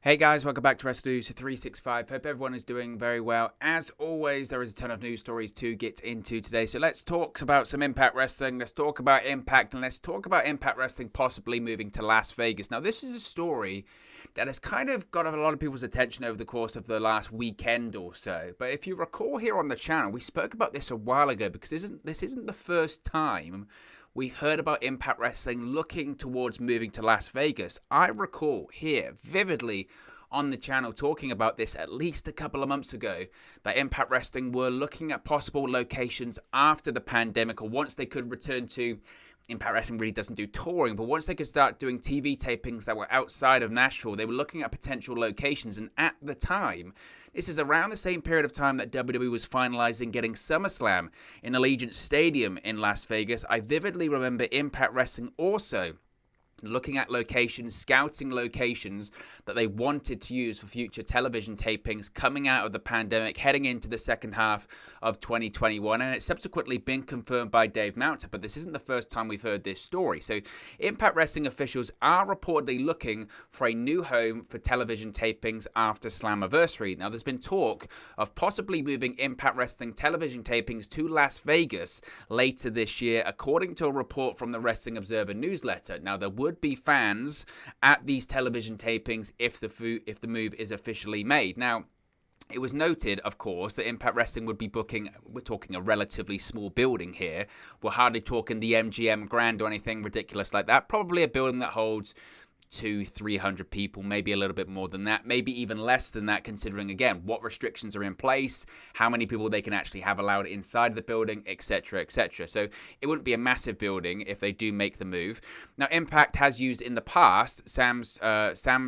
Hey guys, welcome back to Wrestling 365. Hope everyone is doing very well. As always, there is a ton of news stories to get into today. So let's talk about some Impact Wrestling. Let's talk about Impact, and let's talk about Impact Wrestling possibly moving to Las Vegas. Now, this is a story that has kind of got a lot of people's attention over the course of the last weekend or so. But if you recall here on the channel, we spoke about this a while ago because this isn't the first time we've heard about Impact Wrestling looking towards moving to Las Vegas. I recall here vividly on the channel talking about this at least a couple of months ago, that Impact Wrestling were looking at possible locations after the pandemic, or once they could return to, Impact Wrestling really doesn't do touring, but once they could start doing TV tapings that were outside of Nashville, they were looking at potential locations. And at the time, this is around the same period of time that WWE was finalizing getting SummerSlam in Allegiant Stadium in Las Vegas. I vividly remember Impact Wrestling also looking at locations, scouting locations that they wanted to use for future television tapings coming out of the pandemic, heading into the second half of 2021. And it's subsequently been confirmed by Dave Meltzer, but this isn't the first time we've heard this story. So Impact Wrestling officials are reportedly looking for a new home for television tapings after Slammiversary. Now, there's been talk of possibly moving Impact Wrestling television tapings to Las Vegas later this year, according to a report from the Wrestling Observer newsletter. Now, there would be fans at these television tapings if the move is officially made. Now, it was noted, of course, that Impact Wrestling would be booking, we're talking a relatively small building here. We're hardly talking the MGM Grand or anything ridiculous like that. Probably a building that holds 200-300 people, maybe a little bit more than that, maybe even less than that, considering, again, what restrictions are in place, how many people they can actually have allowed inside the building, etc., etc. So it wouldn't be a massive building if they do make the move. Now, Impact has used in the past Sam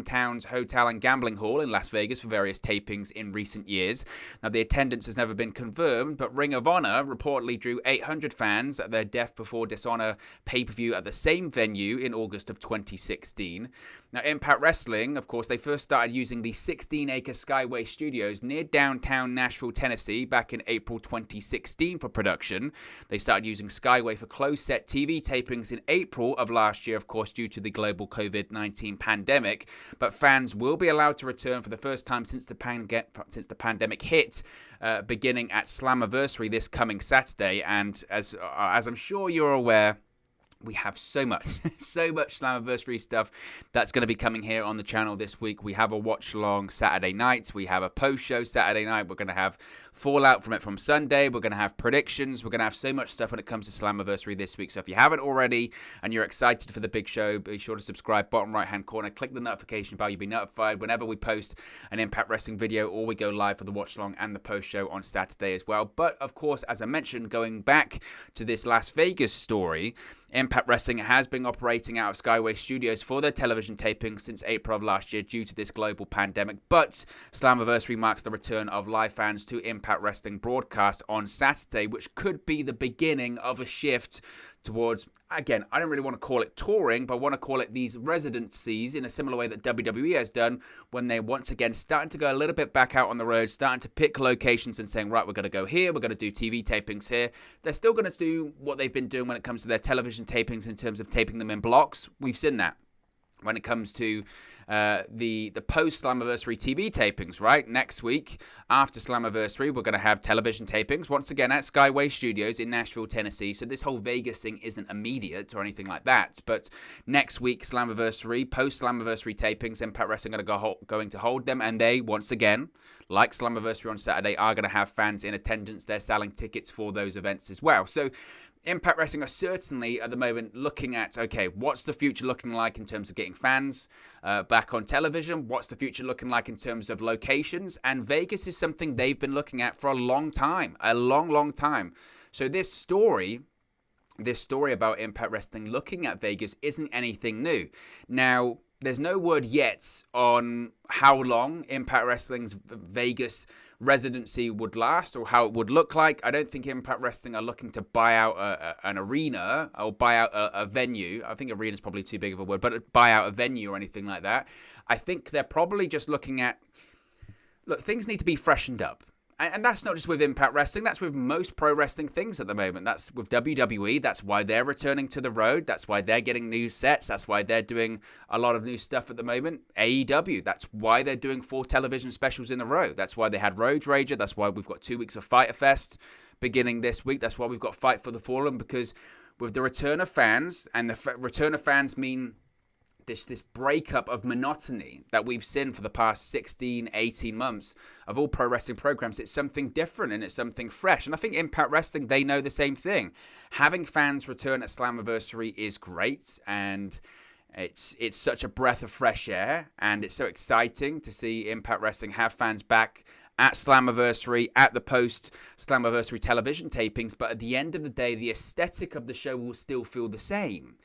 Towns Hotel and Gambling Hall in Las Vegas for various tapings in recent years. Now, the attendance has never been confirmed, but Ring of Honor reportedly drew 800 fans at their Death Before Dishonor pay-per-view at the same venue in August of 2016. Now, Impact Wrestling, of course, they first started using the 16-acre Skyway Studios near downtown Nashville, Tennessee, back in April 2016 for production. They started using Skyway for closed-set TV tapings in April of last year, of course, due to the global COVID-19 pandemic. But fans will be allowed to return for the first time since the pandemic hit, beginning at Slammiversary this coming Saturday. And as I'm sure you're aware, we have so much Slammiversary stuff that's going to be coming here on the channel this week. We have a watch-along Saturday night. We have a post-show Saturday night. We're going to have fallout from it from Sunday. We're going to have predictions. We're going to have so much stuff when it comes to Slammiversary this week. So if you haven't already and you're excited for the big show, be sure to subscribe, bottom right-hand corner. Click the notification bell. You'll be notified whenever we post an Impact Wrestling video or we go live for the watch-along and the post-show on Saturday as well. But, of course, as I mentioned, going back to this Las Vegas story, Impact Wrestling has been operating out of Skyway Studios for their television tapings since April of last year due to this global pandemic, but Slammiversary marks the return of live fans to Impact Wrestling broadcast on Saturday, which could be the beginning of a shift towards, again, I don't really want to call it touring, but I want to call it these residencies in a similar way that WWE has done when they once again starting to go a little bit back out on the road, starting to pick locations and saying, right, we're going to go here, we're going to do TV tapings here. They're still going to do what they've been doing when it comes to their television tapings in terms of taping them in blocks. We've seen that when it comes to the post-Slammiversary TV tapings, right? Next week, after Slammiversary, we're going to have television tapings, once again at Skyway Studios in Nashville, Tennessee. So this whole Vegas thing isn't immediate or anything like that. But next week, Slammiversary, post-Slammiversary tapings, Impact Wrestling are going to hold them. And they, once again, like Slammiversary on Saturday, are going to have fans in attendance. They're selling tickets for those events as well. So Impact Wrestling are certainly at the moment looking at, okay, what's the future looking like in terms of getting fans back on television? What's the future looking like in terms of locations? And Vegas is something they've been looking at for a long time, a long, long time. So this story about Impact Wrestling looking at Vegas isn't anything new. Now, there's no word yet on how long Impact Wrestling's Vegas residency would last or how it would look like. I don't think Impact Wrestling are looking to buy out an arena or buy out a venue. I think arena is probably too big of a word, but buy out a venue or anything like that. I think they're probably just looking at, look, things need to be freshened up. And that's not just with Impact Wrestling. That's with most pro wrestling things at the moment. That's with WWE. That's why they're returning to the road. That's why they're getting new sets. That's why they're doing a lot of new stuff at the moment. AEW. That's why they're doing 4 television specials in a row. That's why they had Road Rager. That's why we've got 2 weeks of Fyter Fest beginning this week. That's why we've got Fight for the Fallen, because with the return of fans, and the return of fans mean this breakup of monotony that we've seen for the past 16, 18 months of all pro wrestling programs. It's something different and it's something fresh. And I think Impact Wrestling, they know the same thing. Having fans return at Slammiversary is great, and it's such a breath of fresh air, and it's so exciting to see Impact Wrestling have fans back at Slammiversary, at the post-Slammiversary television tapings. But at the end of the day, the aesthetic of the show will still feel the same.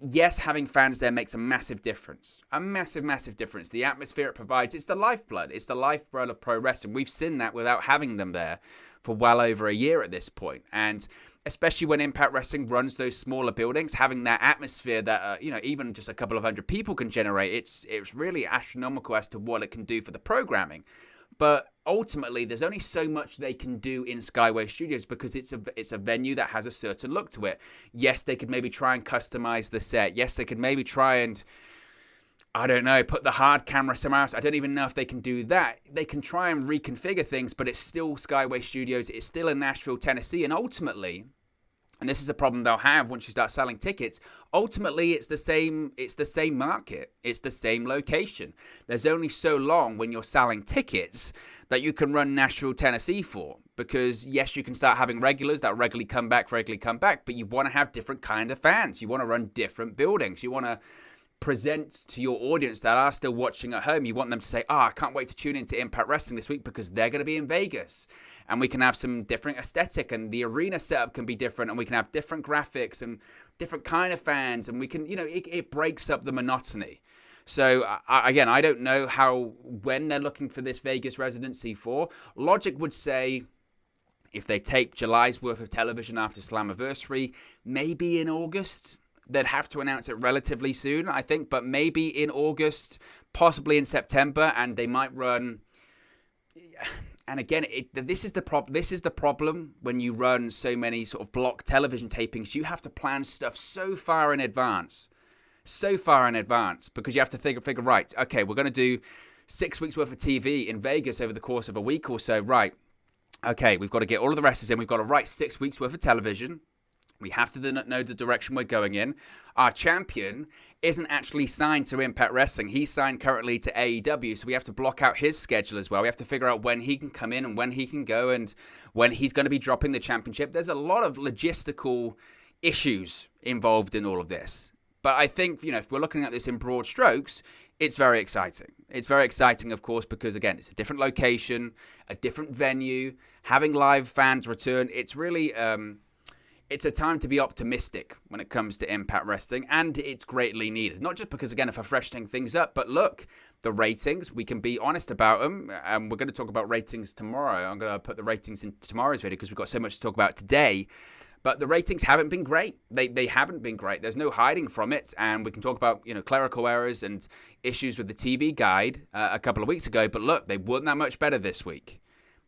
Yes, having fans there makes a massive difference. A massive, massive difference. The atmosphere it provides, it's the lifeblood. It's the lifeblood of pro wrestling. We've seen that without having them there for well over a year at this point. And especially when Impact Wrestling runs those smaller buildings, having that atmosphere that, even just a couple of hundred people can generate, it's really astronomical as to what it can do for the programming. But ultimately, there's only so much they can do in Skyway Studios because it's a venue that has a certain look to it. Yes, they could maybe try and customize the set. Yes, they could maybe try and, I don't know, put the hard camera somewhere else. I don't even know if they can do that. They can try and reconfigure things, but it's still Skyway Studios. It's still in Nashville, Tennessee. And ultimately, and this is a problem they'll have once you start selling tickets, ultimately it's the same market. It's the same location. There's only so long when you're selling tickets that you can run Nashville, Tennessee for. Because yes, you can start having regulars that regularly come back, but you want to have different kind of fans. You want to run different buildings. You want to present to your audience that are still watching at home. You want them to say, I can't wait to tune into Impact Wrestling this week because they're going to be in Vegas. And we can have some different aesthetic, and the arena setup can be different, and we can have different graphics and different kind of fans, and we can, it breaks up the monotony. So, again, I don't know when they're looking for this Vegas residency for. Logic would say if they tape July's worth of television after Slammiversary, maybe in August. They'd have to announce it relatively soon, I think, but maybe in August, possibly in September, and they might run. And again, this is the problem when you run so many sort of block television tapings. You have to plan stuff so far in advance, because you have to figure, right, okay, we're going to do 6 weeks worth of TV in Vegas over the course of a week or so, right? Okay, we've got to get all of the wrestlers in. We've got to write 6 weeks worth of television. We have to know the direction we're going in. Our champion isn't actually signed to Impact Wrestling. He's signed currently to AEW, so we have to block out his schedule as well. We have to figure out when he can come in and when he can go and when he's going to be dropping the championship. There's a lot of logistical issues involved in all of this. But I think, if we're looking at this in broad strokes, it's very exciting. It's very exciting, of course, because, again, it's a different location, a different venue, having live fans return. It's really... it's a time to be optimistic when it comes to Impact Wrestling, and it's greatly needed. Not just because, again, of freshening things up, but look, the ratings, we can be honest about them, and we're going to talk about ratings tomorrow. I'm going to put the ratings in tomorrow's video because we've got so much to talk about today. But the ratings haven't been great. They haven't been great. There's no hiding from it, and we can talk about clerical errors and issues with the TV guide a couple of weeks ago. But look, they weren't that much better this week.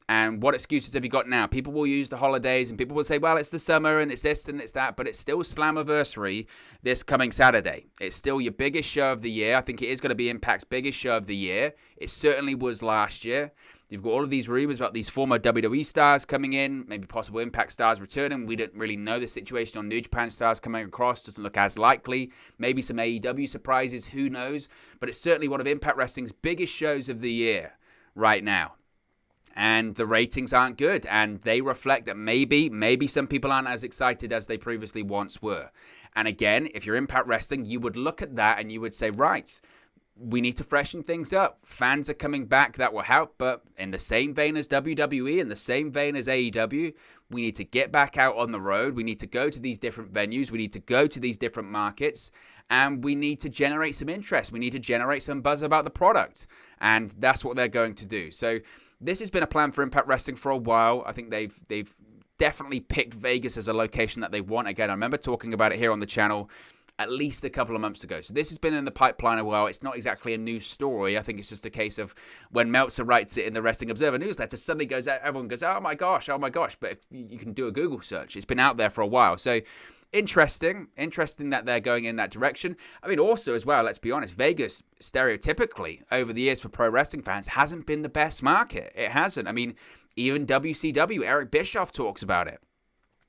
And what excuses have you got now? People will use the holidays and people will say, well, it's the summer and it's this and it's that, but it's still Slammiversary this coming Saturday. It's still your biggest show of the year. I think it is going to be Impact's biggest show of the year. It certainly was last year. You've got all of these rumors about these former WWE stars coming in, maybe possible Impact stars returning. We don't really know the situation on New Japan stars coming across. Doesn't look as likely. Maybe some AEW surprises. Who knows? But it's certainly one of Impact Wrestling's biggest shows of the year right now. And the ratings aren't good, and they reflect that maybe some people aren't as excited as they previously once were. And again, if you're Impact Wrestling, you would look at that and you would say, right, we need to freshen things up. Fans are coming back, that will help, but in the same vein as WWE, in the same vein as AEW, we need to get back out on the road. We need to go to these different venues. We need to go to these different markets, and we need to generate some interest. We need to generate some buzz about the product, and that's what they're going to do. So this has been a plan for Impact Wrestling for a while. I think they've definitely picked Vegas as a location that they want. Again, I remember talking about it here on the channel at least a couple of months ago. So this has been in the pipeline a while. It's not exactly a news story. I think it's just a case of when Meltzer writes it in the Wrestling Observer newsletter, suddenly everyone goes, oh my gosh. But if you can do a Google search, it's been out there for a while. So interesting that they're going in that direction. I mean, also as well, let's be honest, Vegas stereotypically over the years for pro wrestling fans hasn't been the best market. It hasn't. I mean, even WCW, Eric Bischoff talks about it.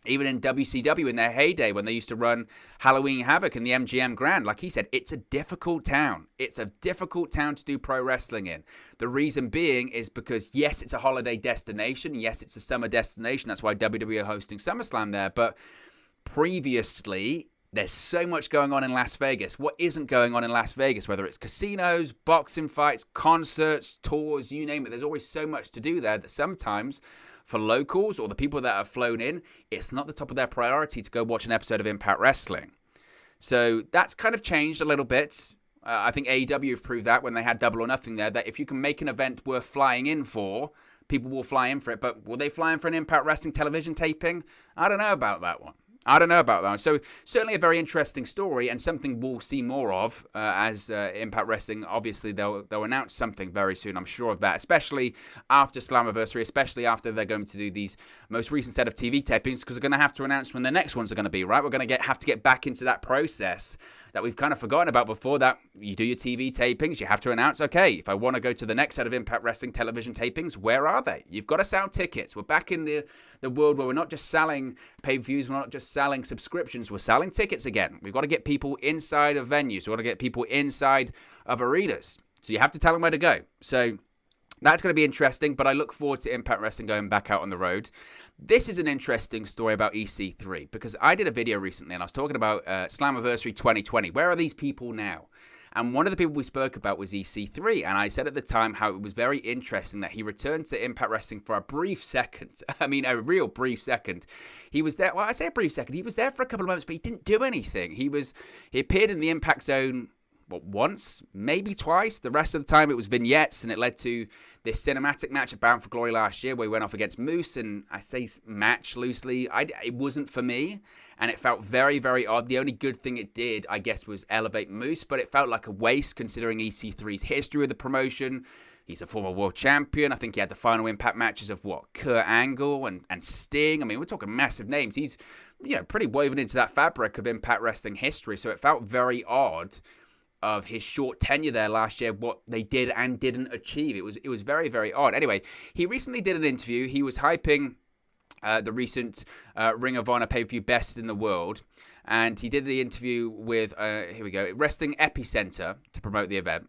Even in WCW in their heyday when they used to run Halloween Havoc in the MGM Grand, like he said, it's a difficult town. It's a difficult town to do pro wrestling in. The reason being is because, yes, it's a holiday destination. Yes, it's a summer destination. That's why WWE are hosting SummerSlam there. But previously, there's so much going on in Las Vegas. What isn't going on in Las Vegas? Whether it's casinos, boxing fights, concerts, tours, you name it. There's always so much to do there that sometimes for locals or the people that have flown in, it's not the top of their priority to go watch an episode of Impact Wrestling. So that's kind of changed a little bit. I think AEW have proved that when they had Double or Nothing there, that if you can make an event worth flying in for, people will fly in for it. But will they fly in for an Impact Wrestling television taping? I don't know about that one. So certainly a very interesting story and something we'll see more of as Impact Wrestling. Obviously, they'll announce something very soon. I'm sure of that, especially after Slammiversary, especially after they're going to do these most recent set of TV tapings, because they're going to have to announce when the next ones are going to be, right? We're going to have to get back into that process that we've kind of forgotten about before, that you do your TV tapings, you have to announce, okay, if I want to go to the next set of Impact Wrestling television tapings, where are they? You've got to sell tickets. We're back in the world where we're not just selling pay-per-views, we're not just selling subscriptions, we're selling tickets again. We've got to get people inside of venues. We've got to get people inside of arenas. So you have to tell them where to go. So that's going to be interesting, but I look forward to Impact Wrestling going back out on the road. This is an interesting story about EC3, because I did a video recently and I was talking about Slammiversary 2020. Where are these people now? And one of the people we spoke about was EC3, and I said at the time how it was very interesting that he returned to Impact Wrestling for a brief second. I mean, a real brief second. He was there, well, I say a brief second. He was there for a couple of months, but he didn't do anything. He appeared in the Impact Zone once, maybe twice. The rest of the time it was vignettes, and it led to this cinematic match at Bound for Glory last year where he went off against Moose, and I say match loosely. It wasn't for me, and it felt very, very odd. The only good thing it did, I guess, was elevate Moose, but it felt like a waste considering EC3's history with the promotion. He's a former world champion. I think he had the final Impact matches of Kurt Angle and Sting. I mean, we're talking massive names. He's, pretty woven into that fabric of Impact Wrestling history, so it felt very odd of his short tenure there last year, what they did and didn't achieve. It was very, very odd. Anyway, he recently did an interview. He was hyping the recent Ring of Honor pay-per-view Best in the World, and he did the interview with, Wrestling Epicenter to promote the event.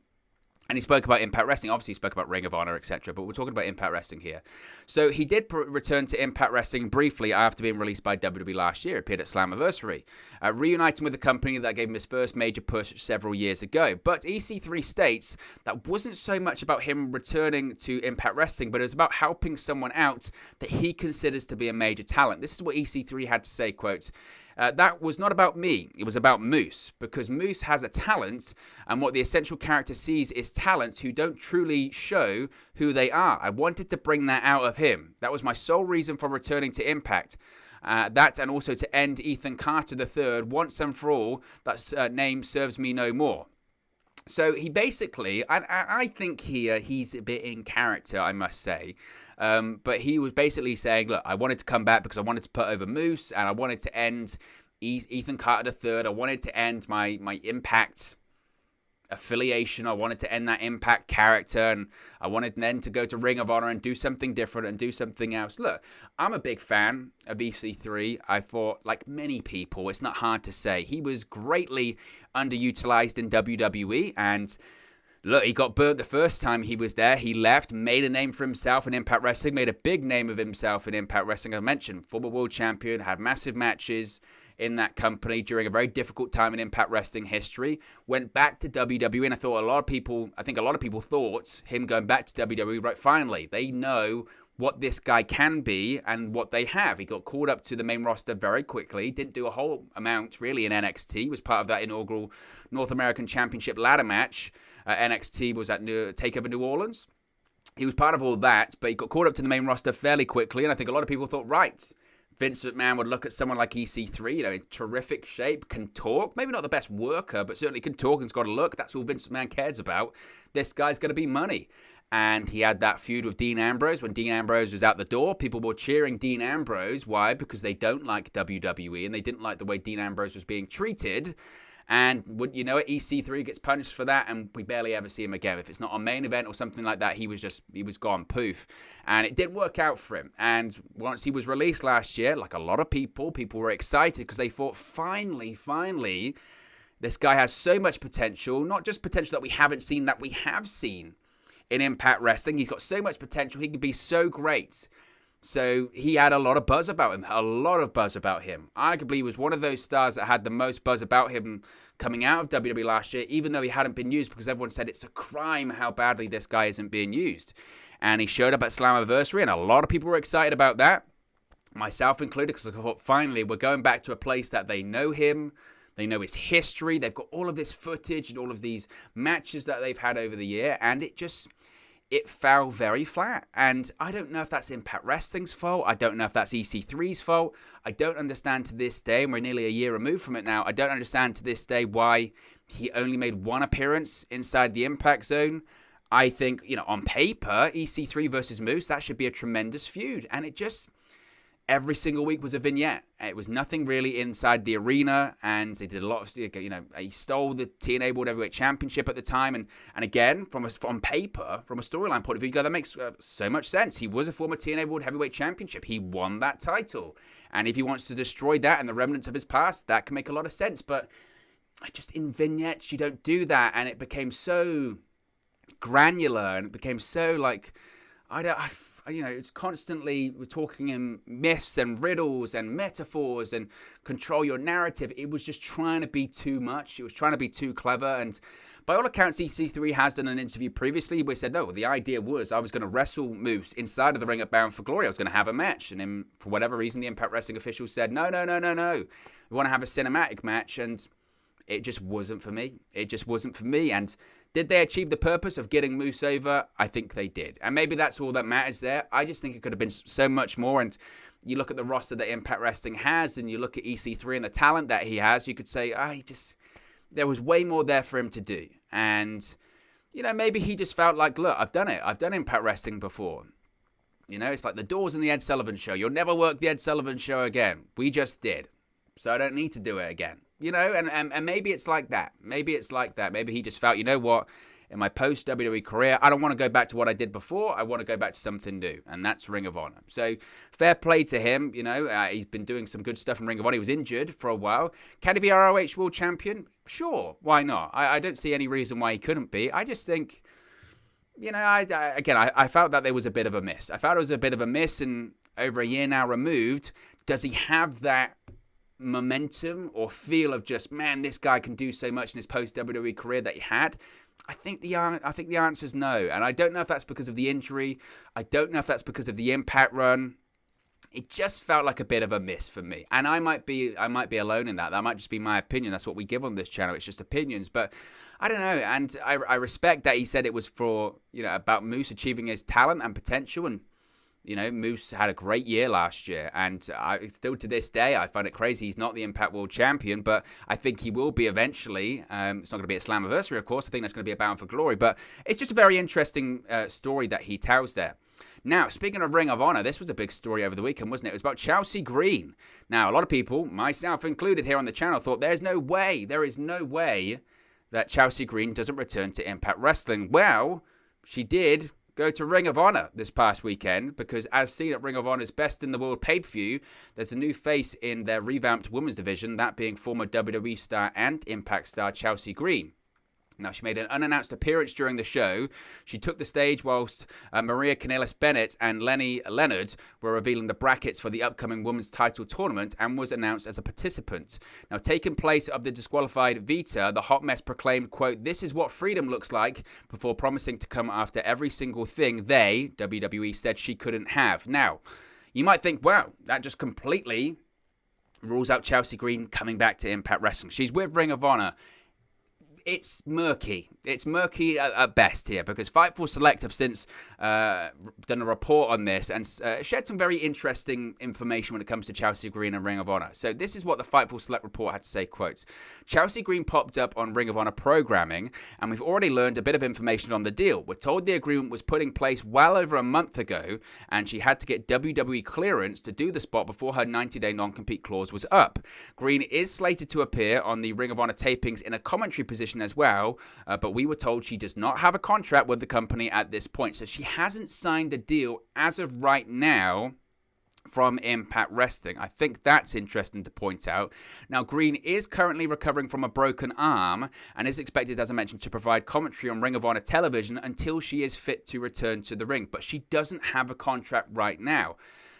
And he spoke about Impact Wrestling. Obviously, he spoke about Ring of Honor, etc. But we're talking about Impact Wrestling here. So he did return to Impact Wrestling briefly after being released by WWE last year. Appeared at Slammiversary, reuniting with the company that gave him his first major push several years ago. But EC3 states that wasn't so much about him returning to Impact Wrestling, but it was about helping someone out that he considers to be a major talent. This is what EC3 had to say, quote, that was not about me. It was about Moose, because Moose has a talent, and what the essential character sees is talents who don't truly show who they are. I wanted to bring that out of him. That was my sole reason for returning to Impact. That, and also to end Ethan Carter III once and for all. That name serves me no more. So he basically, I think he's a bit in character, I must say. But he was basically saying, look, I wanted to come back because I wanted to put over Moose, and I wanted to end Ethan Carter III. I wanted to end my Impact affiliation. I wanted to end that Impact character, and I wanted then to go to Ring of Honor and do something different and do something else. Look, I'm a big fan of EC3. I thought, like many people, it's not hard to say, he was greatly underutilized in WWE, and look, he got burnt the first time he was there. He left, made a name for himself in Impact Wrestling, made a big name of himself in Impact Wrestling. I mentioned, former world champion, had massive matches in that company during a very difficult time in Impact Wrestling history. Went back to WWE, and I think a lot of people thought him going back to WWE, right, finally, they know what this guy can be and what they have. He got called up to the main roster very quickly, didn't do a whole amount really in NXT, was part of that inaugural North American Championship ladder match. NXT was at TakeOver New Orleans. He was part of all that, but he got called up to the main roster fairly quickly, and I think a lot of people thought, right, Vince McMahon would look at someone like EC3, in terrific shape, can talk. Maybe not the best worker, but certainly can talk and's got a look. That's all Vince McMahon cares about. This guy's going to be money. And he had that feud with Dean Ambrose. When Dean Ambrose was out the door, people were cheering Dean Ambrose. Why? Because they don't like WWE and they didn't like the way Dean Ambrose was being treated. And would you know it, EC3 gets punished for that, and we barely ever see him again. If it's not a main event or something like that, he was gone, poof. And it didn't work out for him. And once he was released last year, like a lot of people were excited because they thought, finally, this guy has so much potential. Not just potential that we haven't seen, that we have seen in Impact Wrestling. He's got so much potential. He could be so great. So he had a lot of buzz about him, Arguably, he was one of those stars that had the most buzz about him coming out of WWE last year, even though he hadn't been used, because everyone said it's a crime how badly this guy isn't being used. And he showed up at Slammiversary, and a lot of people were excited about that, myself included, because I thought, finally, we're going back to a place that they know him, they know his history, they've got all of this footage and all of these matches that they've had over the year, and it fell very flat. And I don't know if that's Impact Wrestling's fault. I don't know if that's EC3's fault. I don't understand to this day, and we're nearly a year removed from it now, I don't understand to this day why he only made one appearance inside the Impact Zone. I think, on paper, EC3 versus Moose, that should be a tremendous feud. And it just, every single week was a vignette. It was nothing really inside the arena, and they did a lot of, he stole the TNA World Heavyweight Championship at the time, and again, on paper, from a storyline point of view, you go, that makes so much sense. He was a former TNA World Heavyweight Championship. He won that title, and if he wants to destroy that and the remnants of his past, that can make a lot of sense, but just in vignettes, you don't do that, and it became so granular, and it became so, it's constantly, we're talking in myths and riddles and metaphors and control your narrative. It was just trying to be too much. It was trying to be too clever. And by all accounts, EC3 has done an interview previously where he said, no, the idea was I was going to wrestle Moose inside of the ring at Bound for Glory. I was going to have a match. And then, for whatever reason, the Impact Wrestling officials said, no. We want to have a cinematic match. And it just wasn't for me. And did they achieve the purpose of getting Moose over? I think they did. And maybe that's all that matters there. I just think it could have been so much more. And you look at the roster that Impact Wrestling has, and you look at EC3 and the talent that he has, you could say, there was way more there for him to do. And, maybe he just felt like, look, I've done it. I've done Impact Wrestling before. It's like the Doors and the Ed Sullivan Show. You'll never work the Ed Sullivan Show again. We just did. So I don't need to do it again. And maybe it's like that. Maybe he just felt, in my post-WWE career, I don't want to go back to what I did before. I want to go back to something new, and that's Ring of Honor. So fair play to him. He's been doing some good stuff in Ring of Honor. He was injured for a while. Can he be ROH World Champion? Sure. Why not? I don't see any reason why he couldn't be. I just think, I felt that there was a bit of a miss. And over a year now removed, does he have that momentum or feel of just, man, this guy can do so much in his post-WWE career that he had? I think the answer is no. And I don't know if that's because of the injury. I don't know if that's because of the Impact run. It just felt like a bit of a miss for me. And I might be alone in that. That might just be my opinion. That's what we give on this channel. It's just opinions. But I don't know. And I respect that he said it was for, about Moose achieving his talent and potential. And Moose had a great year last year, and still to this day, I find it crazy he's not the Impact World Champion, but I think he will be eventually. It's not going to be at Slammiversary, of course. I think that's going to be a Bound for Glory, but it's just a very interesting story that he tells there. Now, speaking of Ring of Honor, this was a big story over the weekend, wasn't it? It was about Chelsea Green. Now, a lot of people, myself included here on the channel, thought there is no way that Chelsea Green doesn't return to Impact Wrestling. Well, she did go to Ring of Honor this past weekend, because as seen at Ring of Honor's Best in the World pay-per-view, there's a new face in their revamped women's division, that being former WWE star and Impact star Chelsea Green. Now, she made an unannounced appearance during the show. She took the stage whilst Maria Kanellis-Bennett and Lenny Leonard were revealing the brackets for the upcoming women's title tournament, and was announced as a participant. Now, taking place of the disqualified Vita, the hot mess proclaimed, quote, "This is what freedom looks like," before promising to come after every single thing they, WWE, said she couldn't have. Now, you might think, well, that just completely rules out Chelsea Green coming back to Impact Wrestling. She's with Ring of Honor. it's murky. It's murky at best here, because Fightful Select have since done a report on this and shared some very interesting information when it comes to Chelsea Green and Ring of Honor. So this is what the Fightful Select report had to say, quotes, Chelsea Green popped up on Ring of Honor programming, and we've already learned a bit of information on the deal. We're told the agreement was put in place well over a month ago, and she had to get WWE clearance to do the spot before her 90-day non-compete clause was up. Green is slated to appear on the Ring of Honor tapings in a commentary position as well, but we were told she does not have a contract with the company at this point, so she hasn't signed a deal as of right now from Impact Wrestling. I think that's interesting to point out. Now, Green is currently recovering from a broken arm and is expected, as I mentioned, to provide commentary on Ring of Honor television until she is fit to return to the ring, but she doesn't have a contract right now.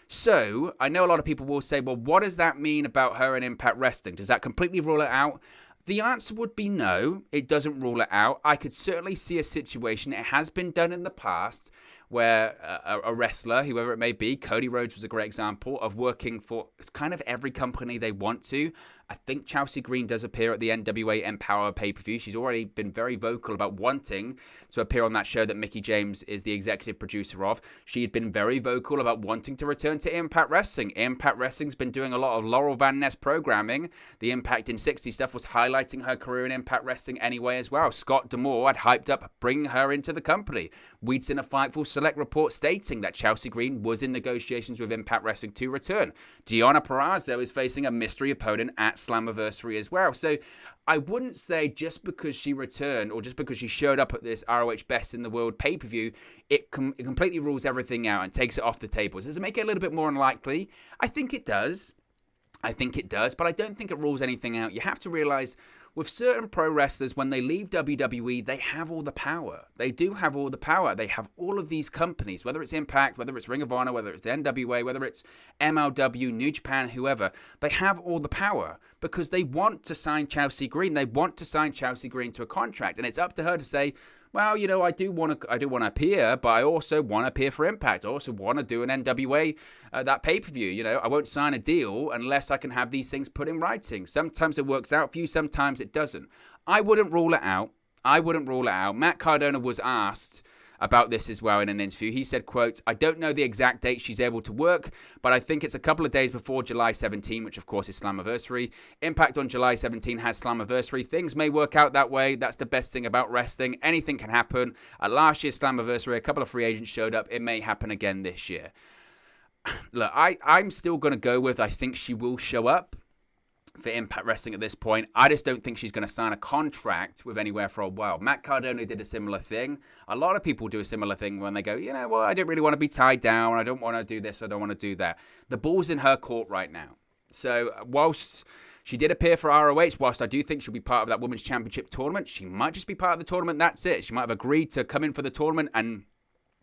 So, I know a lot of people will say, well, what does that mean about her in Impact Wrestling? Does that completely rule it out? The answer would be no, it doesn't rule it out. I could certainly see a situation, it has been done in the past, where a wrestler, whoever it may be, Cody Rhodes was a great example of working for kind of every company they want to. I think Chelsea Green does appear at the NWA Empower pay-per-view. She's already been very vocal about wanting to appear on that show that Mickie James is the executive producer of. She had been very vocal about wanting to return to Impact Wrestling. Impact Wrestling's been doing a lot of Laurel Van Ness programming. The Impact in 60 stuff was highlighting her career in Impact Wrestling anyway as well. Scott D'Amore had hyped up bringing her into the company. We'd seen a Fightful Select report stating that Chelsea Green was in negotiations with Impact Wrestling to return. Deonna Purrazzo is facing a mystery opponent at Slammiversary as well. So I wouldn't say just because she returned or just because she showed up at this ROH Best in the World pay-per-view, it completely rules everything out and takes it off the table. Does it make it a little bit more unlikely? I think it does. But I don't think it rules anything out. You have to realize with certain pro wrestlers, when they leave WWE, they have all the power. They do have all the power. They have all of these companies, whether it's Impact, whether it's Ring of Honor, whether it's the NWA, whether it's MLW, New Japan, whoever. They have all the power because they want to sign Chelsea Green. They want to sign Chelsea Green to a contract, and it's up to her to say, well, you know, I do want to appear, but I also want to appear for Impact. I also want to do an NWA, that pay-per-view. You know, I won't sign a deal unless I can have these things put in writing. Sometimes it works out for you, sometimes it doesn't. I wouldn't rule it out. Matt Cardona was asked about this as well in an interview. He said, quote, I don't know the exact date she's able to work, but I think it's a couple of days before July 17, which of course is Slammiversary. Impact on July 17 has Slammiversary. Things may work out that way. That's the best thing about wrestling. Anything can happen. At last year's Slammiversary, a couple of free agents showed up. It may happen again this year. Look, I'm still going to go with I think she will show up for Impact Wrestling at this point. I just don't think she's going to sign a contract with anywhere for a while. Matt Cardona did a similar thing. A lot of people do a similar thing when they go, you know, well, I don't really want to be tied down. I don't want to do this. I don't want to do that. The ball's in her court right now. So whilst she did appear for ROH, whilst I do think she'll be part of that Women's Championship tournament, she might just be part of the tournament. That's it. She might have agreed to come in for the tournament and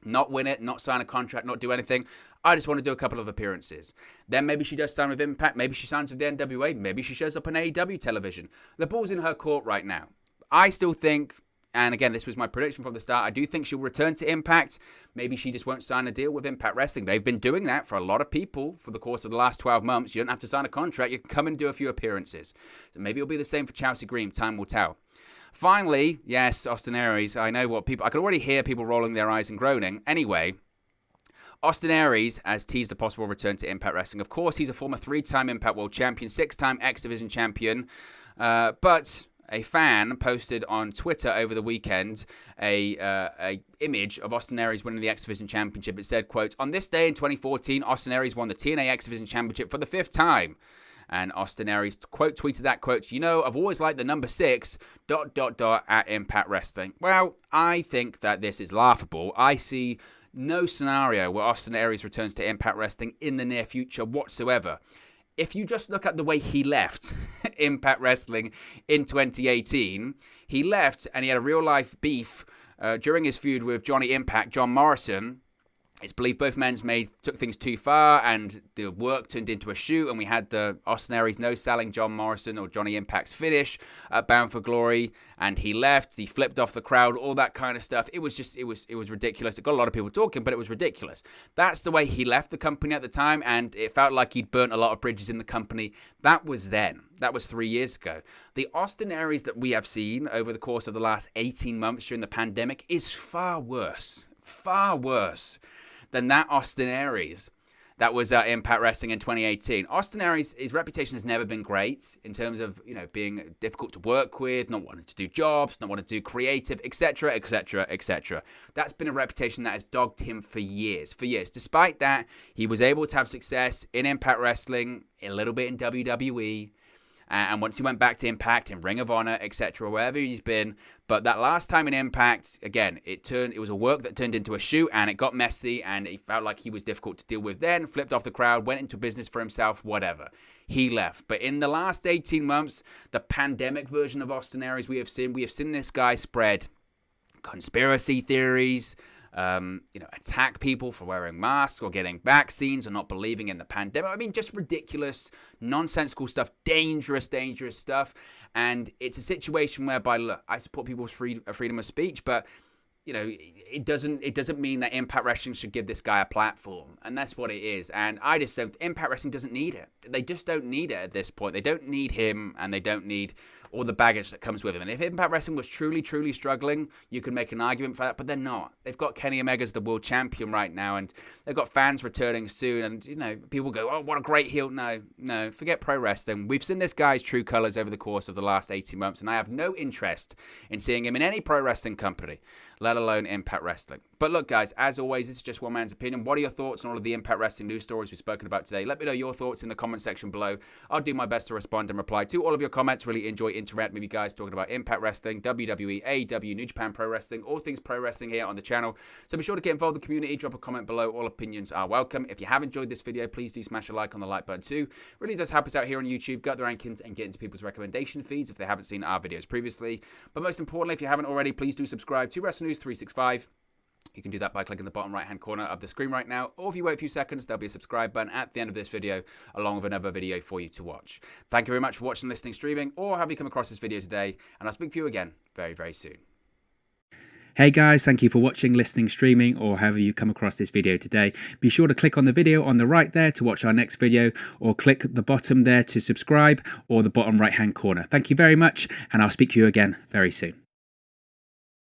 not win it, not sign a contract, not do anything. I just want to do a couple of appearances. Then maybe she does sign with Impact. Maybe she signs with the NWA. Maybe she shows up on AEW television. The ball's in her court right now. I still think, and again, this was my prediction from the start, I do think she'll return to Impact. Maybe she just won't sign a deal with Impact Wrestling. They've been doing that for a lot of people for the course of the last 12 months. You don't have to sign a contract. You can come and do a few appearances. So maybe it'll be the same for Chelsea Green. Time will tell. Finally, yes, Austin Aries. I know what people... I can already hear people rolling their eyes and groaning. Anyway, Austin Aries has teased a possible return to Impact Wrestling. Of course, he's a former 3-time Impact World Champion, 6-time X Division Champion. But a fan posted on Twitter over the weekend a image of Austin Aries winning the X Division Championship. It said, quote, on this day in 2014, Austin Aries won the TNA X Division Championship for the 5th time. And Austin Aries, quote, tweeted that, quote, you know, I've always liked the number 6, ... at Impact Wrestling. Well, I think that this is laughable. I see no scenario where Austin Aries returns to Impact Wrestling in the near future whatsoever. If you just look at the way he left Impact Wrestling in 2018, he left and he had a real-life beef during his feud with Johnny Impact, John Morrison. It's believed both men took things too far, and the work turned into a shoot, and we had the Austin Aries no-selling John Morrison or Johnny Impact's finish at Bound for Glory, and he left, he flipped off the crowd, all that kind of stuff. It was just, it was ridiculous. It got a lot of people talking, but it was ridiculous. That's the way he left the company at the time, and it felt like he'd burnt a lot of bridges in the company. That was then. That was 3 years ago. The Austin Aries that we have seen over the course of the last 18 months during the pandemic is far worse than that Austin Aries that was at Impact Wrestling in 2018. Austin Aries, his reputation has never been great in terms of, being difficult to work with, not wanting to do jobs, not wanting to do creative, etc., etc., etc. That's been a reputation that has dogged him for years. Despite that, he was able to have success in Impact Wrestling, a little bit in WWE, and once he went back to Impact and Ring of Honor, etc., wherever he's been. But that last time in Impact, again, it was a work that turned into a shoot, and it got messy, and it felt like he was difficult to deal with then, flipped off the crowd, went into business for himself, whatever. He left. But in the last 18 months, the pandemic version of Austin Aries we have seen this guy spread conspiracy theories, attack people for wearing masks or getting vaccines or not believing in the pandemic. I mean, just ridiculous, nonsensical stuff, dangerous stuff. And it's a situation whereby, look, I support people's freedom of speech, but it doesn't mean that Impact Wrestling should give this guy a platform, and that's what it is. And I just said Impact Wrestling doesn't need it. They just don't need it at this point. They don't need him, and they don't need all the baggage that comes with him. And if Impact Wrestling was truly struggling, you could make an argument for that, but they're not. They've got Kenny Omega as the world champion right now, and they've got fans returning soon, and people go, oh, what a great heel. No, forget pro wrestling. We've seen this guy's true colors over the course of the last 18 months, and I have no interest in seeing him in any pro wrestling company, let alone Impact Wrestling. But look, guys, as always, this is just one man's opinion. What are your thoughts on all of the Impact Wrestling news stories we've spoken about today? Let me know your thoughts in the comment section below. I'll do my best to respond and reply to all of your comments. Really enjoy interacting with you guys, talking about Impact Wrestling, WWE, AEW, New Japan Pro Wrestling, all things pro wrestling here on the channel. So be sure to get involved in the community. Drop a comment below. All opinions are welcome. If you have enjoyed this video, please do smash a like on the like button too. Really does help us out here on YouTube, get the rankings, and get into people's recommendation feeds if they haven't seen our videos previously. But most importantly, if you haven't already, please do subscribe to Wrestle News 365. You can do that by clicking the bottom right hand corner of the screen right now, or if you wait a few seconds, there'll be a subscribe button at the end of this video along with another video for you to watch. Thank you very much for watching, listening, streaming, or have you come across this video today, and I'll speak to you again very soon. Hey guys, thank you for watching, listening, streaming, or however you come across this video today. Be sure to click on the video on the right there to watch our next video, or click the bottom there to subscribe, or the bottom right hand corner. Thank you very much, and I'll speak to you again very soon.